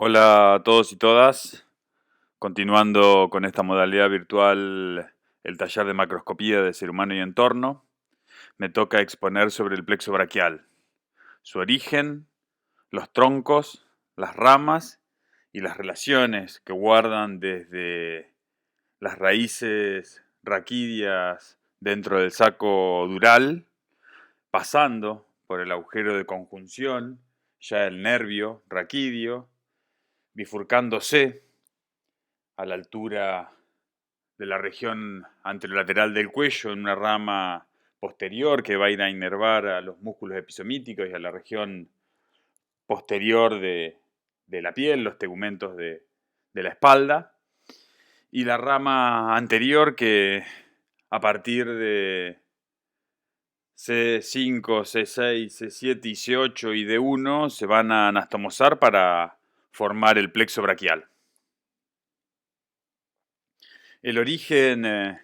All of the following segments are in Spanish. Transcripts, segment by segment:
Hola a todos y todas. Continuando con esta modalidad virtual, el taller de macroscopía de ser humano y entorno, me toca exponer sobre el plexo braquial, su origen, los troncos, las ramas y las relaciones que guardan desde las raíces raquídeas dentro del saco dural, pasando por el agujero de conjunción, ya el nervio raquídeo, bifurcándose a la altura de la región anterolateral del cuello, en una rama posterior que va a ir a inervar a los músculos epizomíticos y a la región posterior de la piel, los tegumentos de la espalda, y la rama anterior que a partir de C5, C6, C7 y C8 y D1 se van a anastomosar para formar el plexo braquial. El origen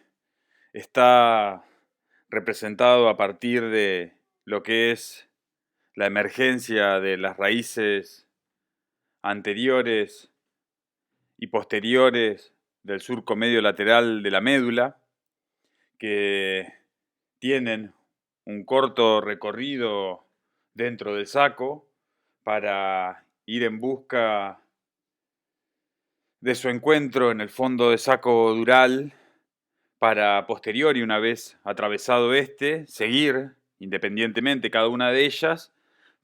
está representado a partir de lo que es la emergencia de las raíces anteriores y posteriores del surco medio lateral de la médula, que tienen un corto recorrido dentro del saco para ir en busca de su encuentro en el fondo de saco dural, para posterior y una vez atravesado seguir independientemente cada una de ellas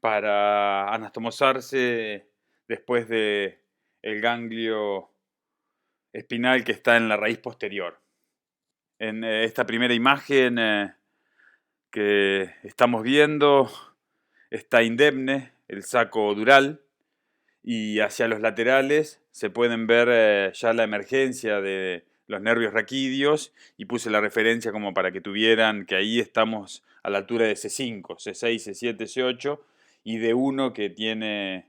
para anastomosarse después de el ganglio espinal que está en la raíz posterior. En esta primera imagen que estamos viendo está indemne el saco dural, y hacia los laterales se pueden ver ya la emergencia de los nervios raquídeos, y puse la referencia como para que tuvieran que ahí estamos a la altura de C5, C6, C7, C8 y D1, que tiene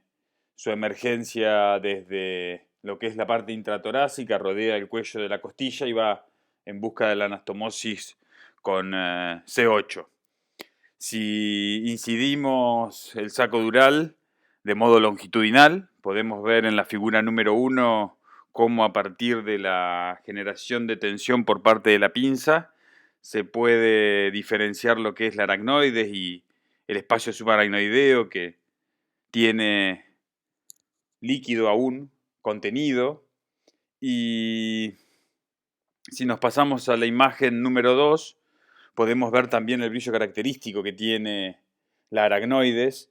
su emergencia desde lo que es la parte intratorácica, rodea el cuello de la costilla y va en busca de la anastomosis con C8. Si incidimos el saco dural de modo longitudinal, podemos ver en la figura número 1 cómo a partir de la generación de tensión por parte de la pinza se puede diferenciar lo que es la aracnoides y el espacio subaracnoideo, que tiene líquido aún contenido. Y si nos pasamos a la imagen número 2, podemos ver también el brillo característico que tiene la aracnoides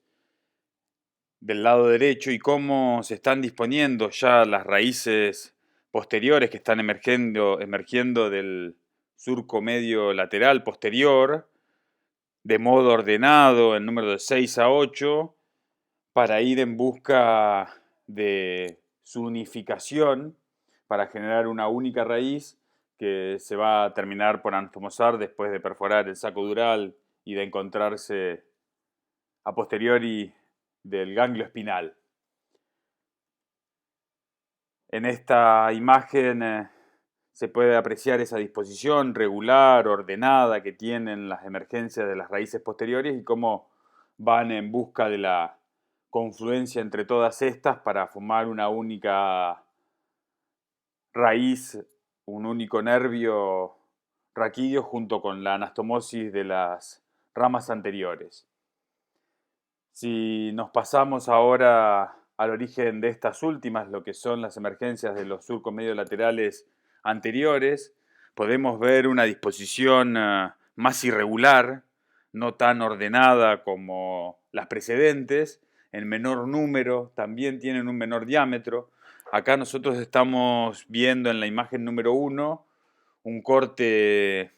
del lado derecho y cómo se están disponiendo ya las raíces posteriores que están emergiendo del surco medio lateral posterior de modo ordenado en número de 6 a 8 para ir en busca de su unificación para generar una única raíz que se va a terminar por anastomosar después de perforar el saco dural y de encontrarse a posteriori del ganglio espinal. En esta imagen se puede apreciar esa disposición regular, ordenada que tienen las emergencias de las raíces posteriores y cómo van en busca de la confluencia entre todas estas para formar una única raíz, un único nervio raquídeo junto con la anastomosis de las ramas anteriores. Si nos pasamos ahora al origen de estas últimas, lo que son las emergencias de los surcos medio laterales anteriores, podemos ver una disposición más irregular, no tan ordenada como las precedentes, en menor número, también tienen un menor diámetro. Acá nosotros estamos viendo en la imagen número 1 un corte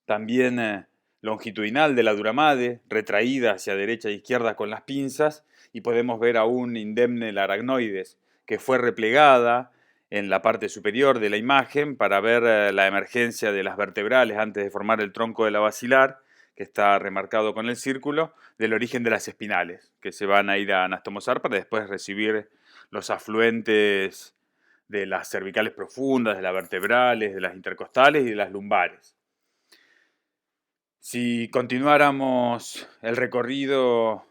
también longitudinal de la duramade, retraída hacia derecha e izquierda con las pinzas, y podemos ver aún indemne la aracnoides, que fue replegada en la parte superior de la imagen para ver la emergencia de las vertebrales antes de formar el tronco de la basilar, que está remarcado con el círculo, del origen de las espinales, que se van a ir a anastomosar para después recibir los afluentes de las cervicales profundas, de las vertebrales, de las intercostales y de las lumbares. Si continuáramos el recorrido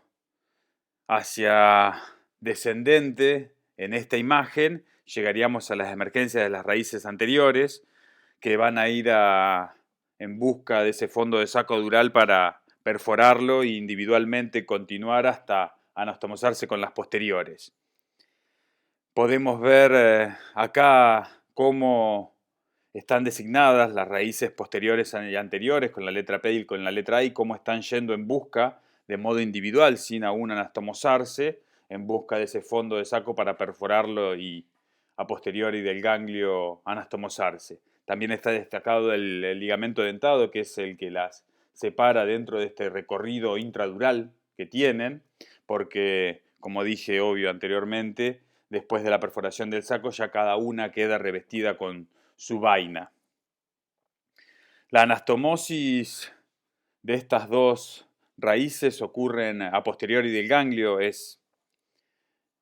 hacia descendente en esta imagen, llegaríamos a las emergencias de las raíces anteriores, que van a ir en busca de ese fondo de saco dural para perforarlo e individualmente continuar hasta anastomosarse con las posteriores. Podemos ver acá cómo están designadas las raíces posteriores y anteriores con la letra P y con la letra A y cómo están yendo en busca de modo individual, sin aún anastomosarse, en busca de ese fondo de saco para perforarlo y a posteriori del ganglio anastomosarse. También está destacado el ligamento dentado, que es el que las separa dentro de este recorrido intradural que tienen, porque, como dije obvio anteriormente, después de la perforación del saco ya cada una queda revestida con su vaina. La anastomosis de estas dos raíces ocurren a posteriori del ganglio. Es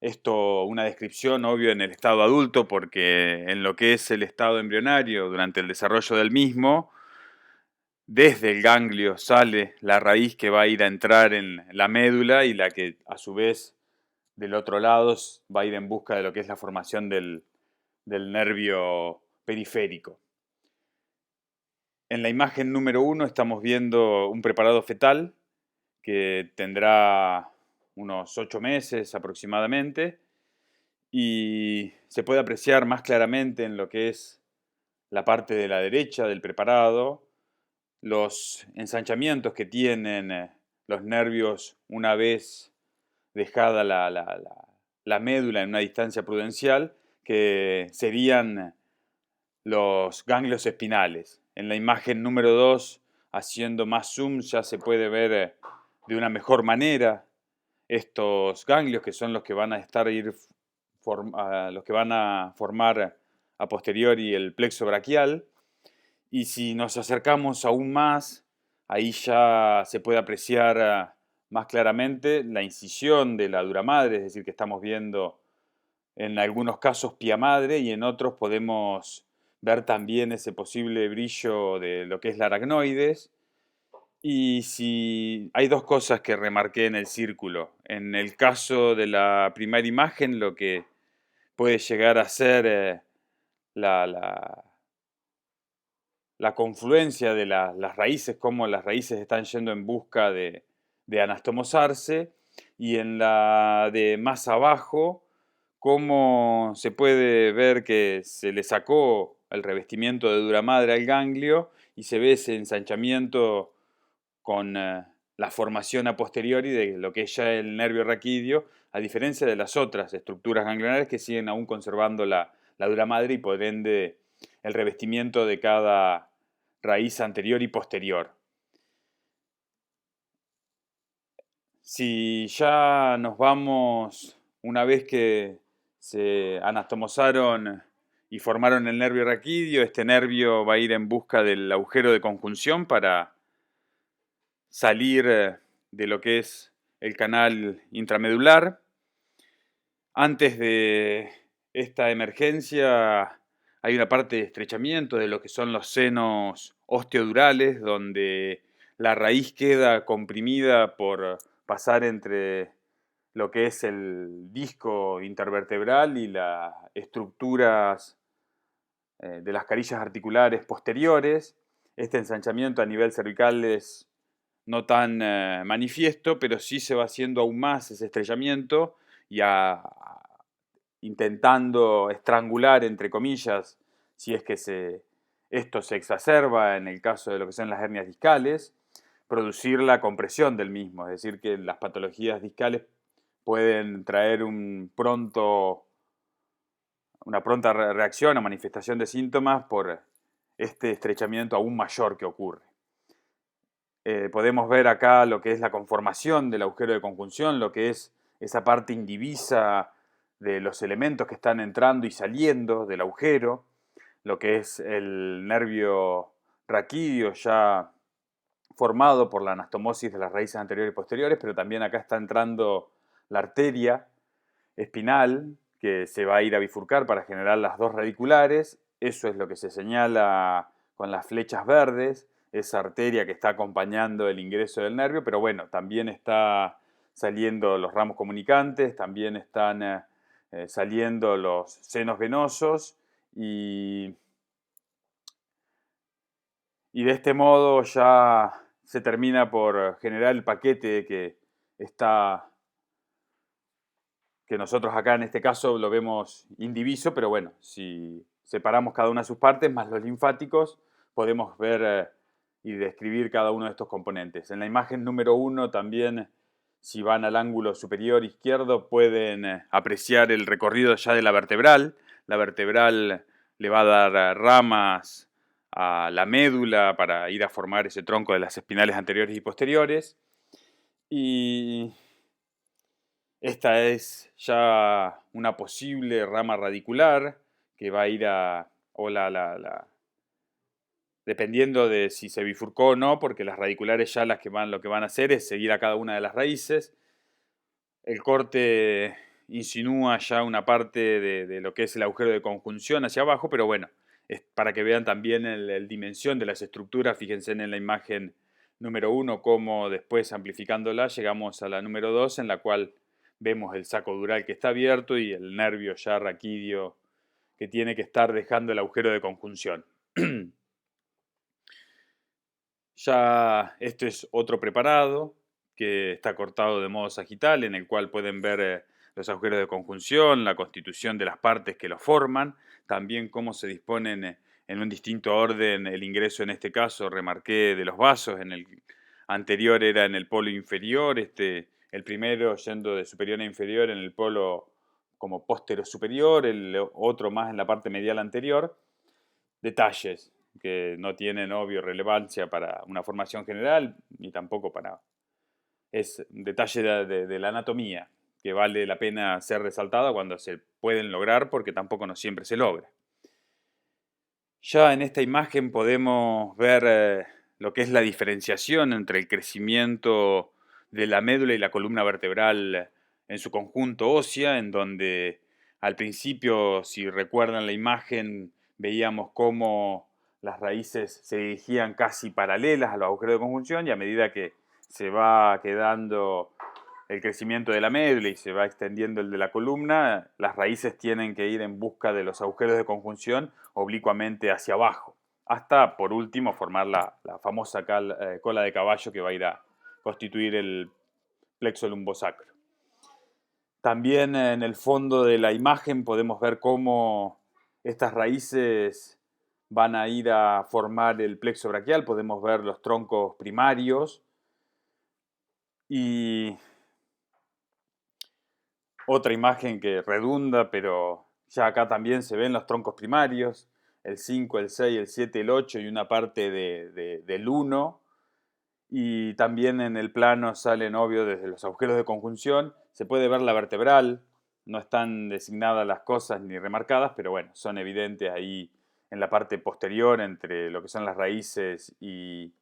esto una descripción obvio en el estado adulto, porque en lo que es el estado embrionario, durante el desarrollo del mismo, desde el ganglio sale la raíz que va a ir a entrar en la médula y la que a su vez del otro lado va a ir en busca de lo que es la formación del nervio periférico. En la imagen número 1 estamos viendo un preparado fetal que tendrá unos 8 meses aproximadamente y se puede apreciar más claramente en lo que es la parte de la derecha del preparado los ensanchamientos que tienen los nervios una vez dejada la médula en una distancia prudencial, que serían los ganglios espinales. En la imagen número 2, haciendo más zoom, ya se puede ver de una mejor manera estos ganglios, que son los que van a los que van a formar a posteriori el plexo braquial. Y si nos acercamos aún más, ahí ya se puede apreciar más claramente la incisión de la dura madre, es decir, que estamos viendo en algunos casos pía madre y en otros podemos ver también ese posible brillo de lo que es la aracnoides. Y si hay dos cosas que remarqué en el círculo. En el caso de la primera imagen, lo que puede llegar a ser la confluencia de las raíces, cómo las raíces están yendo en busca de anastomosarse, y en la de más abajo, cómo se puede ver que se le sacó el revestimiento de dura madre al ganglio y se ve ese ensanchamiento con la formación a posteriori de lo que es ya el nervio raquídeo, a diferencia de las otras estructuras ganglionares que siguen aún conservando la dura madre y por ende el revestimiento de cada raíz anterior y posterior. Si ya nos vamos, una vez que se anastomosaron y formaron el nervio raquídeo, este nervio va a ir en busca del agujero de conjunción para salir de lo que es el canal intramedular. Antes de esta emergencia hay una parte de estrechamiento de lo que son los senos osteodurales, donde la raíz queda comprimida por pasar entre lo que es el disco intervertebral y las estructuras de las carillas articulares posteriores. Este ensanchamiento a nivel cervical es no tan manifiesto, pero sí se va haciendo aún más ese estrellamiento y intentando estrangular, entre comillas, si es que esto se exacerba en el caso de lo que son las hernias discales, producir la compresión del mismo, es decir, que las patologías discales pueden traer una pronta reacción o manifestación de síntomas por este estrechamiento aún mayor que ocurre. Podemos ver acá lo que es la conformación del agujero de conjunción, lo que es esa parte indivisa de los elementos que están entrando y saliendo del agujero, lo que es el nervio raquídeo ya formado por la anastomosis de las raíces anteriores y posteriores, pero también acá está entrando la arteria espinal que se va a ir a bifurcar para generar las dos radiculares. Eso es lo que se señala con las flechas verdes, esa arteria que está acompañando el ingreso del nervio, pero bueno, también está saliendo los ramos comunicantes, también están saliendo los senos venosos y de este modo ya se termina por generar el paquete que nosotros acá en este caso lo vemos indiviso, pero bueno, si separamos cada una de sus partes más los linfáticos, podemos ver y describir cada uno de estos componentes. En la imagen número 1 también, si van al ángulo superior izquierdo, pueden apreciar el recorrido ya de la vertebral. La vertebral le va a dar ramas a la médula para ir a formar ese tronco de las espinales anteriores y posteriores. Y esta es ya una posible rama radicular que va a ir dependiendo de si se bifurcó o no, porque las radiculares ya lo que van a hacer es seguir a cada una de las raíces. El corte insinúa ya una parte de lo que es el agujero de conjunción hacia abajo, pero bueno, es para que vean también la dimensión de las estructuras. Fíjense en la imagen número 1 cómo después amplificándola llegamos a la número 2, en la cual vemos el saco dural que está abierto y el nervio ya raquídeo que tiene que estar dejando el agujero de conjunción. Ya esto es otro preparado que está cortado de modo sagital, en el cual pueden ver los agujeros de conjunción, la constitución de las partes que lo forman, también cómo se disponen en un distinto orden el ingreso, en este caso remarqué, de los vasos. En el anterior era en el polo inferior, el primero yendo de superior a inferior en el polo como póstero superior, el otro más en la parte medial anterior. Detalles que no tienen, obvio, relevancia para una formación general, ni tampoco para... Es un detalle de la anatomía que vale la pena ser resaltado cuando se pueden lograr, porque tampoco no siempre se logra. Ya en esta imagen podemos ver lo que es la diferenciación entre el crecimiento de la médula y la columna vertebral en su conjunto ósea, en donde al principio, si recuerdan la imagen, veíamos cómo las raíces se dirigían casi paralelas a los agujeros de conjunción, y a medida que se va quedando el crecimiento de la médula y se va extendiendo el de la columna, las raíces tienen que ir en busca de los agujeros de conjunción oblicuamente hacia abajo, hasta por último formar la famosa cola de caballo que va a ir a constituir el plexo lumbosacro. También en el fondo de la imagen podemos ver cómo estas raíces van a ir a formar el plexo braquial. Podemos ver los troncos primarios y otra imagen que redunda, pero ya acá también se ven los troncos primarios, el 5, el 6, el 7, el 8 y una parte del 1. Y también en el plano salen, obvio, desde los agujeros de conjunción. Se puede ver la vertebral, no están designadas las cosas ni remarcadas, pero bueno, son evidentes ahí en la parte posterior entre lo que son las raíces y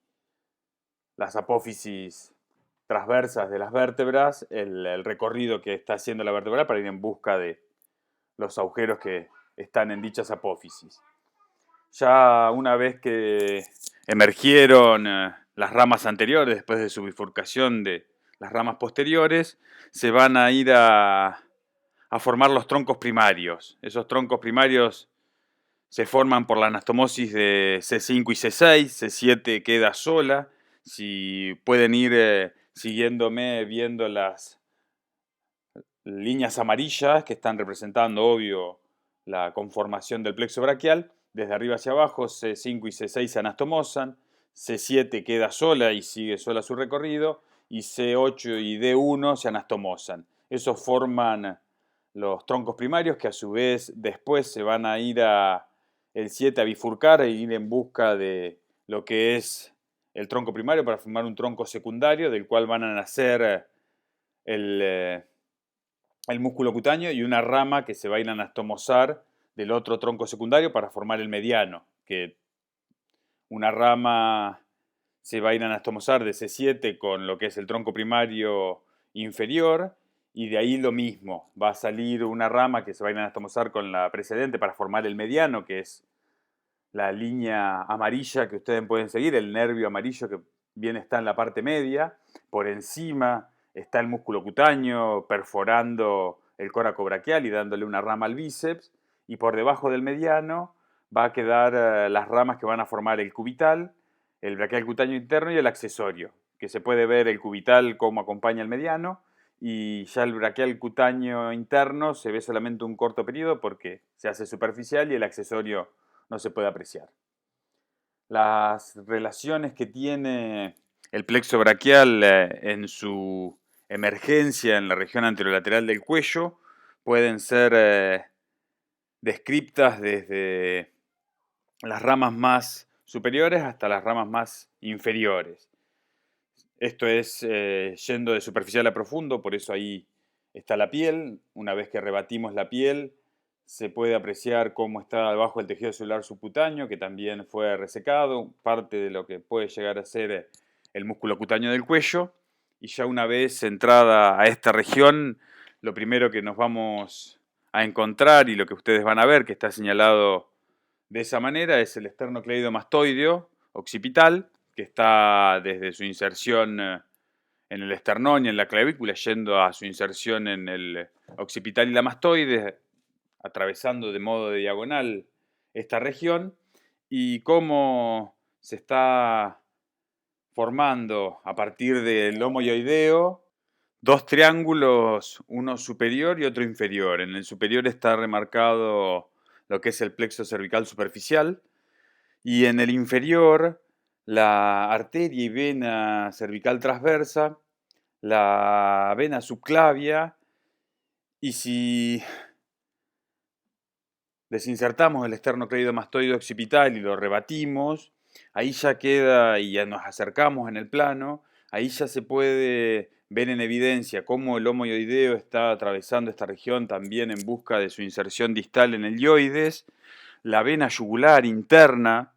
las apófisis transversas de las vértebras, el recorrido que está haciendo la vertebral para ir en busca de los agujeros que están en dichas apófisis. Ya una vez que emergieron las ramas anteriores, después de su bifurcación de las ramas posteriores, se van a ir a formar los troncos primarios. Esos troncos primarios se forman por la anastomosis de C5 y C6, C7 queda sola. Si pueden ir siguiéndome viendo las líneas amarillas que están representando, obvio, la conformación del plexo braquial, desde arriba hacia abajo, C5 y C6 se anastomosan, C7 queda sola y sigue sola su recorrido, y C8 y D1 se anastomosan. Esos forman los troncos primarios que a su vez después se van a ir el 7 a bifurcar e ir en busca de lo que es el tronco primario para formar un tronco secundario del cual van a nacer el músculo cutáneo y una rama que se va a ir a anastomosar del otro tronco secundario para formar el mediano, que una rama se va a ir a anastomosar de C7 con lo que es el tronco primario inferior, y de ahí lo mismo, va a salir una rama que se va a ir a anastomosar con la precedente para formar el mediano, que es la línea amarilla que ustedes pueden seguir, el nervio amarillo que bien está en la parte media. Por encima está el músculo cutáneo perforando el córaco braquial y dándole una rama al bíceps, y por debajo del mediano va a quedar las ramas que van a formar el cubital, el braquial cutáneo interno y el accesorio, que se puede ver el cubital como acompaña el mediano, y ya el braquial cutáneo interno se ve solamente un corto periodo porque se hace superficial y el accesorio no se puede apreciar. Las relaciones que tiene el plexo braquial en su emergencia en la región anterolateral del cuello pueden ser descriptas desde las ramas más superiores hasta las ramas más inferiores. Esto es yendo de superficial a profundo, por eso ahí está la piel. Una vez que rebatimos la piel, se puede apreciar cómo está debajo el tejido celular subcutáneo, que también fue resecado, parte de lo que puede llegar a ser el músculo cutáneo del cuello. Y ya una vez entrada a esta región, lo primero que nos vamos a encontrar y lo que ustedes van a ver, que está señalado de esa manera, es el esternocleidomastoideo occipital, que está desde su inserción en el esternón y en la clavícula, yendo a su inserción en el occipital y la mastoide, atravesando de modo de diagonal esta región, y cómo se está formando a partir del lomo yoideo dos triángulos, uno superior y otro inferior. En el superior está remarcado lo que es el plexo cervical superficial, y en el inferior la arteria y vena cervical transversa, la vena subclavia, y si desinsertamos el esternocleidomastoide occipital y lo rebatimos, ahí ya queda, y ya nos acercamos en el plano, ahí ya se puede ver en evidencia cómo el lomo yoideo está atravesando esta región también en busca de su inserción distal en el yoides, la vena yugular interna,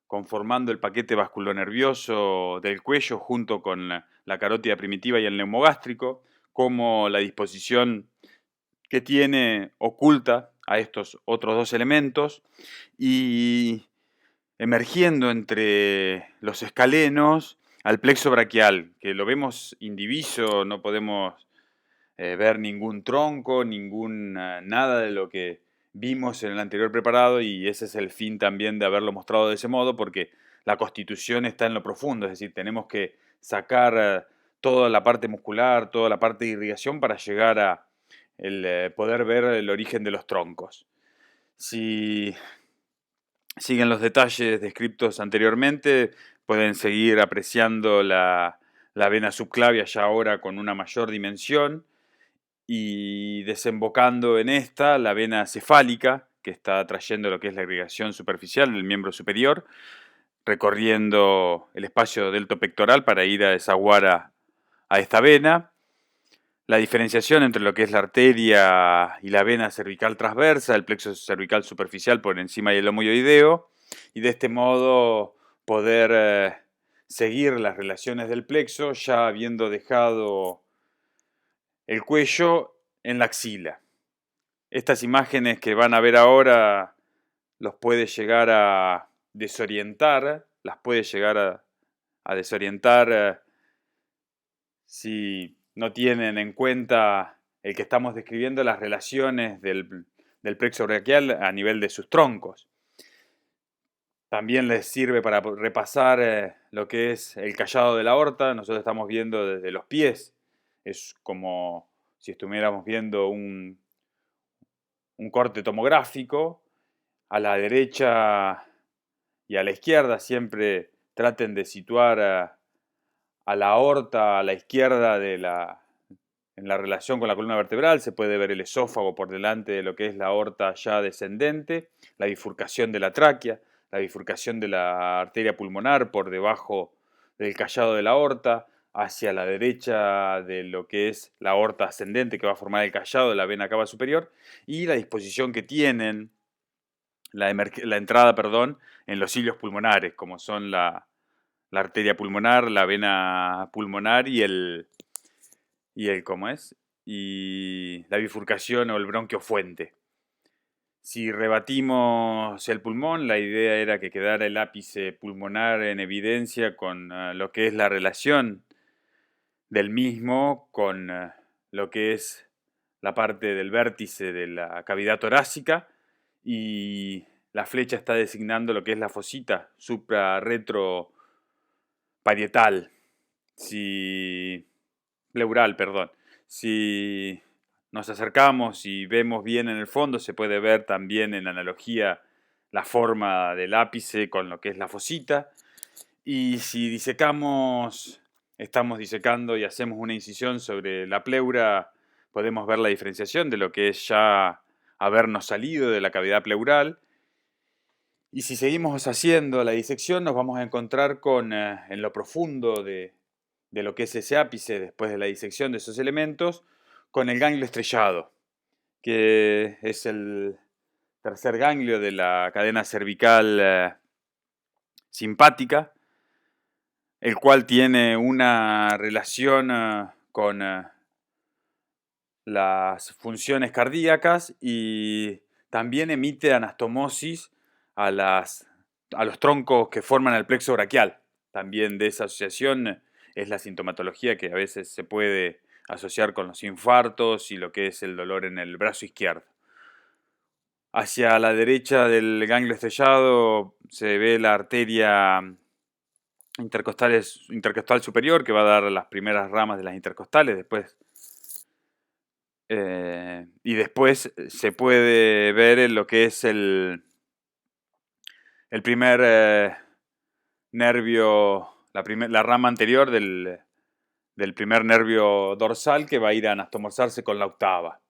conformando el paquete vasculonervioso del cuello junto con la carótida primitiva y el neumogástrico, como la disposición que tiene oculta a estos otros dos elementos, y emergiendo entre los escalenos al plexo braquial, que lo vemos indiviso, no podemos ver ningún tronco, nada de lo que vimos en el anterior preparado, y ese es el fin también de haberlo mostrado de ese modo, porque la constitución está en lo profundo, es decir, tenemos que sacar toda la parte muscular, toda la parte de irrigación para llegar a poder ver el origen de los troncos. Si siguen los detalles descritos anteriormente, pueden seguir apreciando la vena subclavia ya ahora con una mayor dimensión, y desembocando en esta la vena cefálica, que está trayendo lo que es la irrigación superficial del miembro superior, recorriendo el espacio deltopectoral para ir a desaguar a esta vena. La diferenciación entre lo que es la arteria y la vena cervical transversa, el plexo cervical superficial por encima del lomo yoideo, y de este modo poder seguir las relaciones del plexo ya habiendo dejado el cuello en la axila. Estas imágenes que van a ver ahora los puede llegar a desorientar, las puede llegar a desorientar si no tienen en cuenta el que estamos describiendo las relaciones del plexo braquial a nivel de sus troncos. También les sirve para repasar lo que es el callado de la aorta. Nosotros estamos viendo desde los pies. Es como si estuviéramos viendo un corte tomográfico. A la derecha y a la izquierda siempre traten de situar a la aorta a la izquierda en la relación con la columna vertebral. Se puede ver el esófago por delante de lo que es la aorta ya descendente, la bifurcación de la tráquea, la bifurcación de la arteria pulmonar por debajo del callado de la aorta, hacia la derecha de lo que es la aorta ascendente que va a formar el callado de la vena cava superior, y la disposición que tienen la entrada, perdón, en los cilios pulmonares, como son la arteria pulmonar, la vena pulmonar ¿cómo es? Y la bifurcación o el bronquio fuente. Si rebatimos el pulmón, la idea era que quedara el ápice pulmonar en evidencia con lo que es la relación del mismo con lo que es la parte del vértice de la cavidad torácica, y la flecha está designando lo que es la fosita suprarretroparietal, si pleural, perdón. Si nos acercamos y vemos bien en el fondo, se puede ver también en analogía la forma del ápice con lo que es la fosita. Y si disecamos, estamos disecando y hacemos una incisión sobre la pleura, podemos ver la diferenciación de lo que es ya habernos salido de la cavidad pleural. Y si seguimos haciendo la disección, nos vamos a encontrar con, en lo profundo de lo que es ese ápice, después de la disección de esos elementos, con el ganglio estrellado, que es el tercer ganglio de la cadena cervical simpática, el cual tiene una relación con las funciones cardíacas y también emite anastomosis a, a los troncos que forman el plexo braquial. También de esa asociación es la sintomatología que a veces se puede asociar con los infartos y lo que es el dolor en el brazo izquierdo. Hacia la derecha del ganglio estrellado se ve la arteria intercostal superior, que va a dar las primeras ramas de las intercostales, y después se puede ver en lo que es el primer nervio, la rama anterior del primer nervio dorsal, que va a ir a anastomosarse con la octava.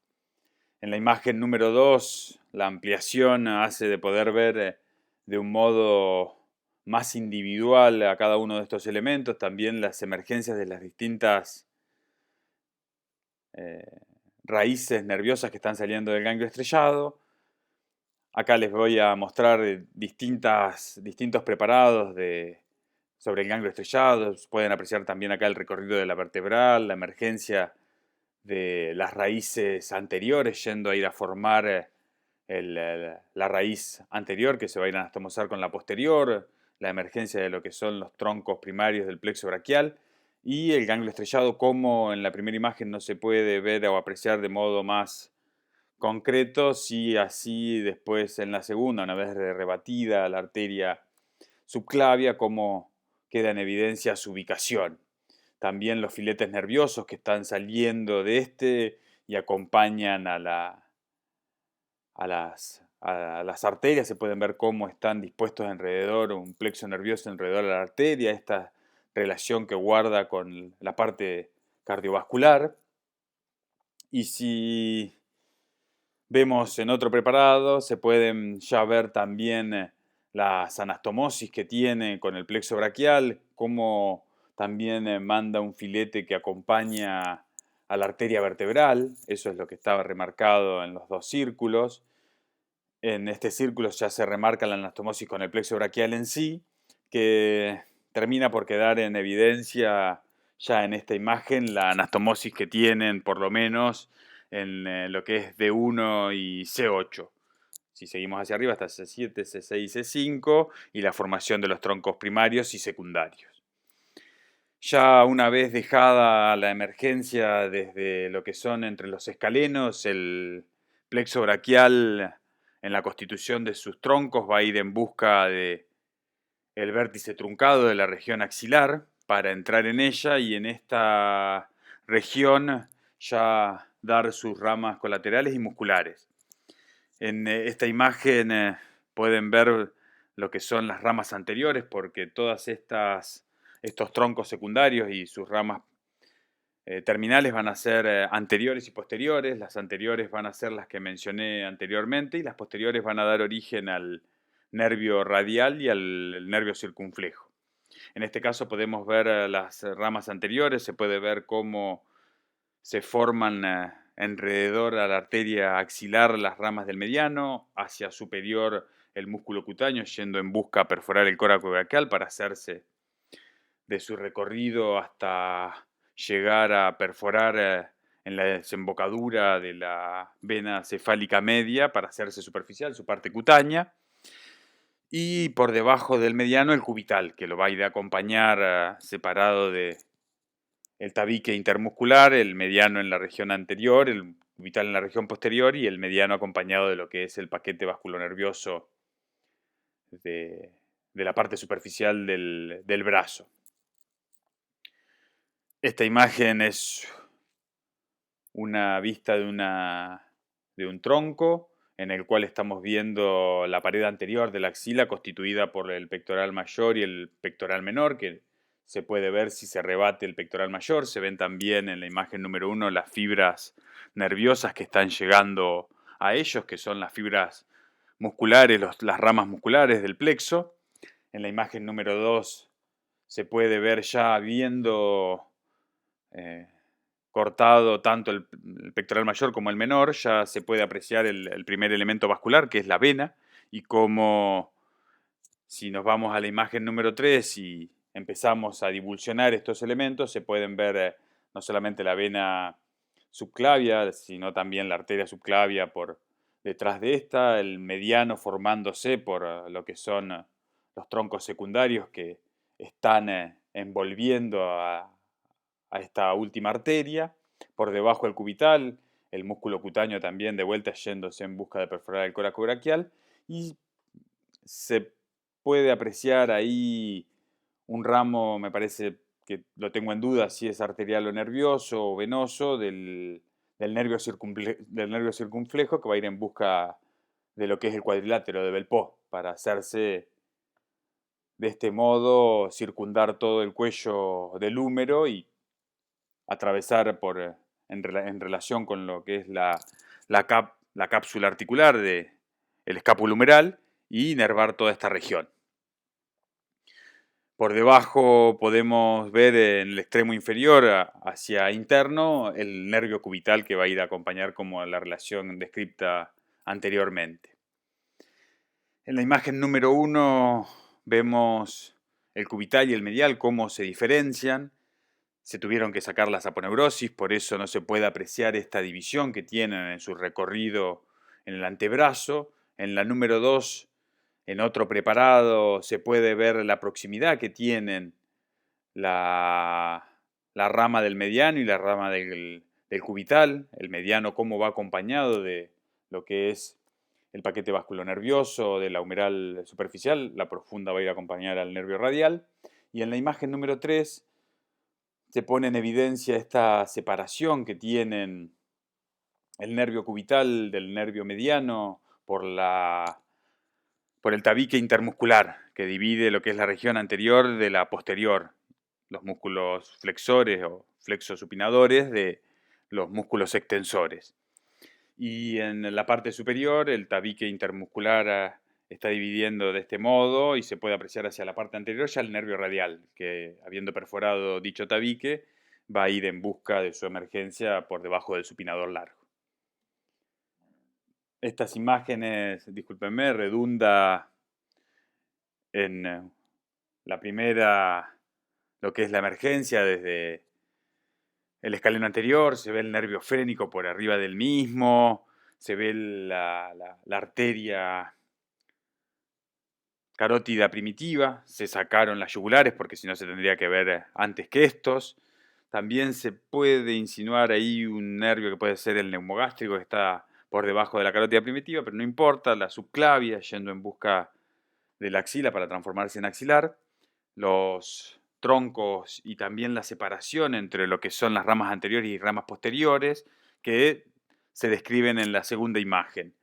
En la imagen número 2, la ampliación hace de poder ver de un modo más individual a cada uno de estos elementos, también las emergencias de las distintas raíces nerviosas que están saliendo del ganglio estrellado. Acá les voy a mostrar distintos preparados sobre el ganglio estrellado. Pueden apreciar también acá el recorrido de la vertebral, la emergencia de las raíces anteriores yendo a ir a formar la raíz anterior, que se va a ir a anastomosar con la posterior, la emergencia de lo que son los troncos primarios del plexo braquial, y el ganglio estrellado, como en la primera imagen no se puede ver o apreciar de modo más concreto, sí así después en la segunda, una vez rebatida la arteria subclavia, cómo queda en evidencia su ubicación. También los filetes nerviosos que están saliendo de este y acompañan a las arterias, se pueden ver cómo están dispuestos alrededor, un plexo nervioso alrededor de la arteria, esta relación que guarda con la parte cardiovascular. Y si vemos en otro preparado, se pueden ya ver también las anastomosis que tiene con el plexo braquial, cómo también manda un filete que acompaña a la arteria vertebral. Eso es lo que estaba remarcado en los dos círculos. En este círculo ya se remarca la anastomosis con el plexo braquial en sí, que termina por quedar en evidencia ya en esta imagen la anastomosis que tienen por lo menos en lo que es D1 y C8. Si seguimos hacia arriba hasta C7, C6 y C5, y la formación de los troncos primarios y secundarios. Ya una vez dejada la emergencia desde lo que son entre los escalenos, el plexo braquial en la constitución de sus troncos va a ir en busca de el vértice truncado de la región axilar para entrar en ella y en esta región ya dar sus ramas colaterales y musculares. En esta imagen pueden ver lo que son las ramas anteriores, porque todas estos troncos secundarios y sus ramas terminales van a ser anteriores y posteriores. Las anteriores van a ser las que mencioné anteriormente y las posteriores van a dar origen al nervio radial y al nervio circunflejo. En este caso podemos ver las ramas anteriores, se puede ver cómo se forman alrededor a la arteria axilar las ramas del mediano, hacia superior el músculo cutáneo yendo en busca a perforar el córaco braquial para hacerse de su recorrido hasta llegar a perforar en la desembocadura de la vena cefálica media para hacerse superficial, su parte cutánea. Y por debajo del mediano el cubital, que lo va a ir a acompañar separado de el tabique intermuscular, el mediano en la región anterior, el cubital en la región posterior y el mediano acompañado de lo que es el paquete vasculonervioso de la parte superficial del brazo. Esta imagen es una vista de un tronco en el cual estamos viendo la pared anterior de la axila constituida por el pectoral mayor y el pectoral menor, que se puede ver si se rebate el pectoral mayor. Se ven también en la imagen número 1 las fibras nerviosas que están llegando a ellos, que son las fibras musculares, las ramas musculares del plexo. En la imagen número 2 se puede ver ya viendo cortado tanto el pectoral mayor como el menor, ya se puede apreciar el primer elemento vascular, que es la vena, y como si nos vamos a la imagen número 3 y empezamos a divulsionar estos elementos, se pueden ver no solamente la vena subclavia, sino también la arteria subclavia por detrás de esta, el mediano formándose por lo que son los troncos secundarios que están envolviendo a esta última arteria, por debajo del cubital, el músculo cutáneo también de vuelta yéndose en busca de perforar el coraco braquial, y se puede apreciar ahí un ramo, me parece que lo tengo en duda si es arterial o nervioso o venoso, del nervio circunflejo que va a ir en busca de lo que es el cuadrilátero de Belpo, para hacerse de este modo circundar todo el cuello del húmero y atravesar en relación con lo que es la cápsula articular del escápulo humeral y inervar toda esta región. Por debajo podemos ver en el extremo inferior hacia interno el nervio cubital que va a ir a acompañar como la relación descrita anteriormente. En la imagen número 1 vemos el cubital y el medial, cómo se diferencian. Se tuvieron que sacar las aponeurosis, por eso no se puede apreciar esta división que tienen en su recorrido en el antebrazo. En la número 2, en otro preparado, se puede ver la proximidad que tienen la rama del mediano y la rama del cubital. El mediano cómo va acompañado de lo que es el paquete vasculonervioso de la humeral superficial, la profunda va a ir a acompañar al nervio radial. Y en la imagen número 3 se pone en evidencia esta separación que tienen el nervio cubital del nervio mediano por el tabique intermuscular, que divide lo que es la región anterior de la posterior, los músculos flexores o flexosupinadores de los músculos extensores. Y en la parte superior el tabique intermuscular está dividiendo de este modo y se puede apreciar hacia la parte anterior ya el nervio radial, que habiendo perforado dicho tabique va a ir en busca de su emergencia por debajo del supinador largo. Estas imágenes, discúlpenme, redunda en la primera, lo que es la emergencia desde el escaleno anterior, se ve el nervio frénico por arriba del mismo, se ve la arteria carótida primitiva, se sacaron las yugulares porque si no se tendría que ver antes que estos. También se puede insinuar ahí un nervio que puede ser el neumogástrico que está por debajo de la carótida primitiva, pero no importa, la subclavia yendo en busca de la axila para transformarse en axilar, los troncos y también la separación entre lo que son las ramas anteriores y ramas posteriores que se describen en la segunda imagen,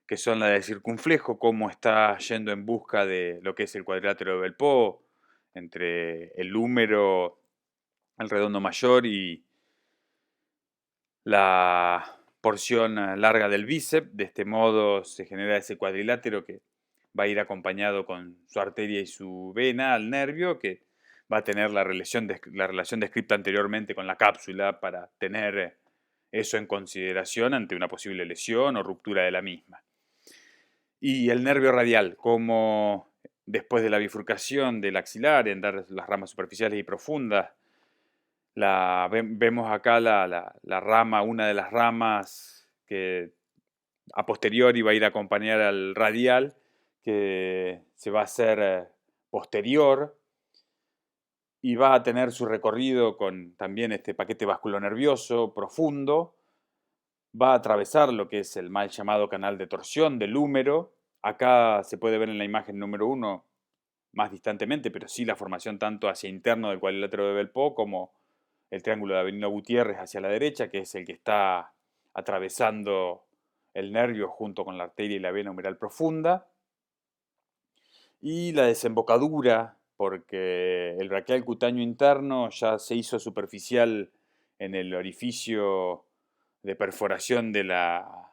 que son la del circunflejo, cómo está yendo en busca de lo que es el cuadrilátero de Belpo, entre el húmero, el redondo mayor y la porción larga del bíceps. De este modo se genera ese cuadrilátero que va a ir acompañado con su arteria y su vena al nervio, que va a tener la relación descrita anteriormente con la cápsula para tener eso en consideración ante una posible lesión o ruptura de la misma. Y el nervio radial, como después de la bifurcación del axilar, en dar las ramas superficiales y profundas, vemos acá la rama, una de las ramas que a posteriori va a ir a acompañar al radial, que se va a hacer posterior y va a tener su recorrido con también este paquete vasculonervioso profundo. Va a atravesar lo que es el mal llamado canal de torsión del húmero. Acá se puede ver en la imagen número 1 más distantemente, pero sí la formación tanto hacia interno del cuadrilátero de Belleville como el triángulo de Avenida Gutiérrez hacia la derecha, que es el que está atravesando el nervio junto con la arteria y la vena humeral profunda. Y la desembocadura, porque el braquial cutáneo interno ya se hizo superficial en el orificio de perforación de la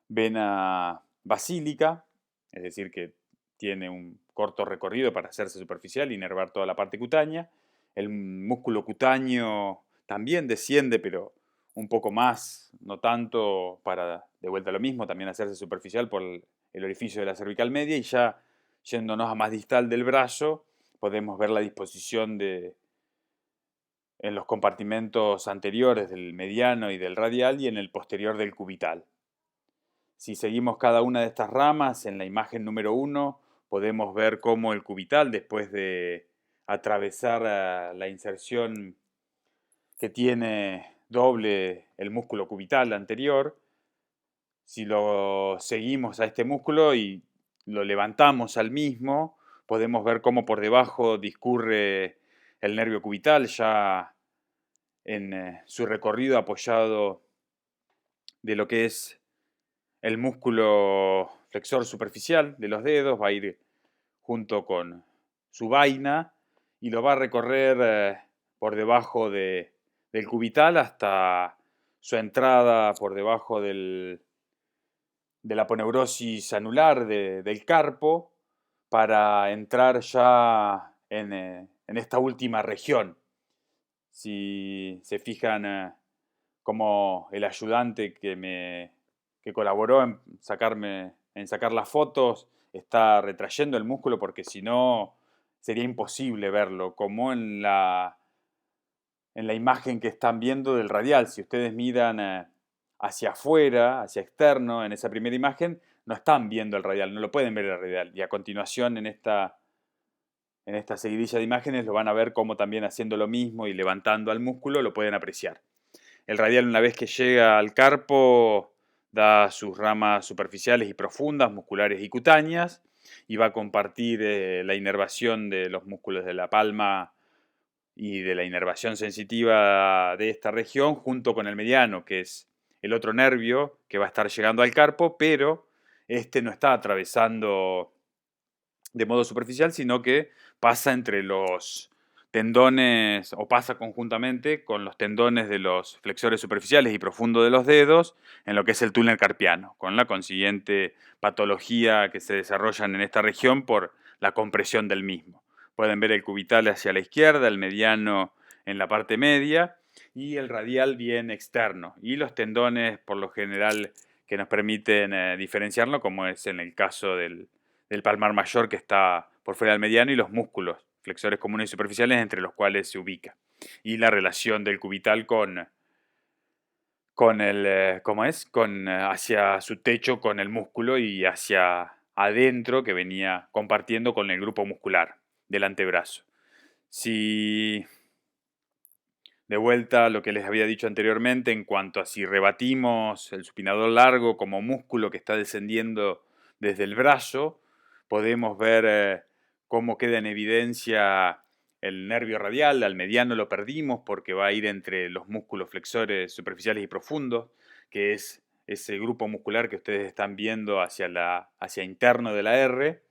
vena basílica, es decir, que tiene un corto recorrido para hacerse superficial y inervar toda la parte cutánea. El músculo cutáneo también desciende, pero un poco más, no tanto para, de vuelta a lo mismo, también hacerse superficial por el orificio de la cervical media, y ya yéndonos a más distal del brazo, podemos ver la disposición en los compartimentos anteriores del mediano y del radial y en el posterior del cubital. Si seguimos cada una de estas ramas, en la imagen número 1 podemos ver cómo el cubital, después de atravesar la inserción que tiene doble el músculo cubital anterior, si lo seguimos a este músculo y lo levantamos al mismo, podemos ver cómo por debajo discurre el nervio cubital ya en su recorrido apoyado de lo que es el músculo flexor superficial de los dedos, va a ir junto con su vaina y lo va a recorrer por debajo del cubital hasta su entrada por debajo de la aponeurosis anular del carpo para entrar ya en esta última región. Si se fijan como el ayudante que colaboró en sacar las fotos está retrayendo el músculo porque si no sería imposible verlo, como en la imagen que están viendo del radial. Si ustedes miran hacia afuera, hacia externo, en esa primera imagen, no están viendo el radial, no lo pueden ver el radial. Y a continuación en esta seguidilla de imágenes lo van a ver como también haciendo lo mismo y levantando al músculo lo pueden apreciar. El radial, una vez que llega al carpo, da sus ramas superficiales y profundas, musculares y cutáneas, y va a compartir la inervación de los músculos de la palma y de la inervación sensitiva de esta región junto con el mediano, que es el otro nervio que va a estar llegando al carpo, pero este no está atravesando de modo superficial, sino que pasa entre los tendones o pasa conjuntamente con los tendones de los flexores superficiales y profundos de los dedos en lo que es el túnel carpiano, con la consiguiente patología que se desarrollan en esta región por la compresión del mismo. Pueden ver el cubital hacia la izquierda, el mediano en la parte media y el radial bien externo. Y los tendones, por lo general, que nos permiten diferenciarlo, como es en el caso del palmar mayor que está por fuera del mediano y los músculos, flexores comunes y superficiales entre los cuales se ubica. Y la relación del cubital con el, ¿cómo es? Hacia su techo con el músculo y hacia adentro que venía compartiendo con el grupo muscular del antebrazo. Si de vuelta a lo que les había dicho anteriormente en cuanto a si rebatimos el supinador largo como músculo que está descendiendo desde el brazo, podemos ver cómo queda en evidencia el nervio radial. Al mediano lo perdimos porque va a ir entre los músculos flexores superficiales y profundos, que es ese grupo muscular que ustedes están viendo hacia interno de la R.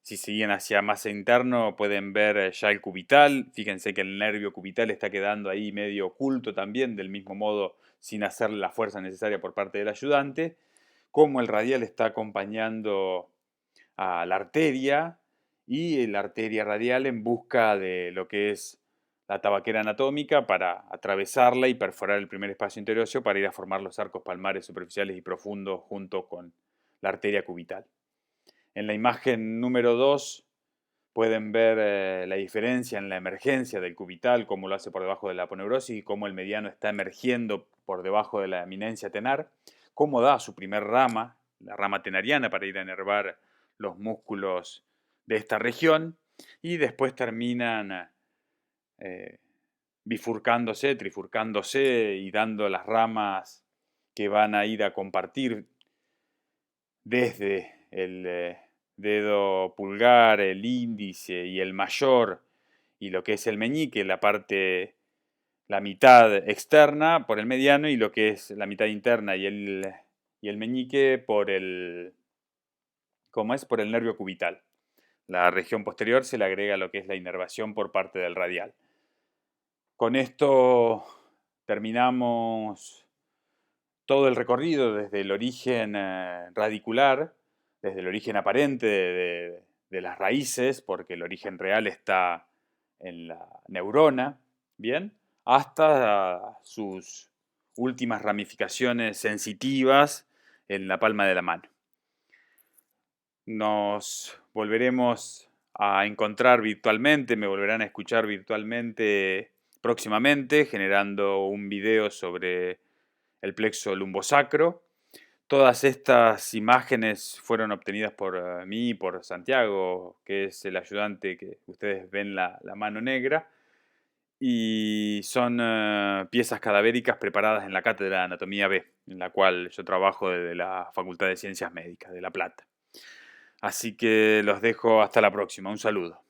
Si siguen hacia más interno pueden ver ya el cubital. Fíjense que el nervio cubital está quedando ahí medio oculto también, del mismo modo sin hacer la fuerza necesaria por parte del ayudante. Como el radial está acompañando a la arteria y la arteria radial en busca de lo que es la tabaquera anatómica para atravesarla y perforar el primer espacio interóseo para ir a formar los arcos palmares superficiales y profundos junto con la arteria cubital. En la imagen número 2 pueden ver la diferencia en la emergencia del cubital, cómo lo hace por debajo de la aponeurosis y cómo el mediano está emergiendo por debajo de la eminencia tenar, cómo da su primer rama, la rama tenariana, para ir a enervar los músculos de esta región y después terminan bifurcándose, trifurcándose y dando las ramas que van a ir a compartir desde el dedo pulgar, el índice y el mayor, y lo que es el meñique, la mitad externa por el mediano, y lo que es la mitad interna y el meñique por por el nervio cubital. La región posterior se le agrega lo que es la inervación por parte del radial. Con esto terminamos todo el recorrido desde el origen radicular, desde el origen aparente de las raíces, porque el origen real está en la neurona, ¿bien? Hasta sus últimas ramificaciones sensitivas en la palma de la mano. Nos volveremos a encontrar virtualmente, me volverán a escuchar virtualmente próximamente, generando un video sobre el plexo lumbosacro. Todas estas imágenes fueron obtenidas por mí y por Santiago, que es el ayudante que ustedes ven la mano negra, y son piezas cadavéricas preparadas en la Cátedra de Anatomía B, en la cual yo trabajo desde la Facultad de Ciencias Médicas de La Plata. Así que los dejo hasta la próxima. Un saludo.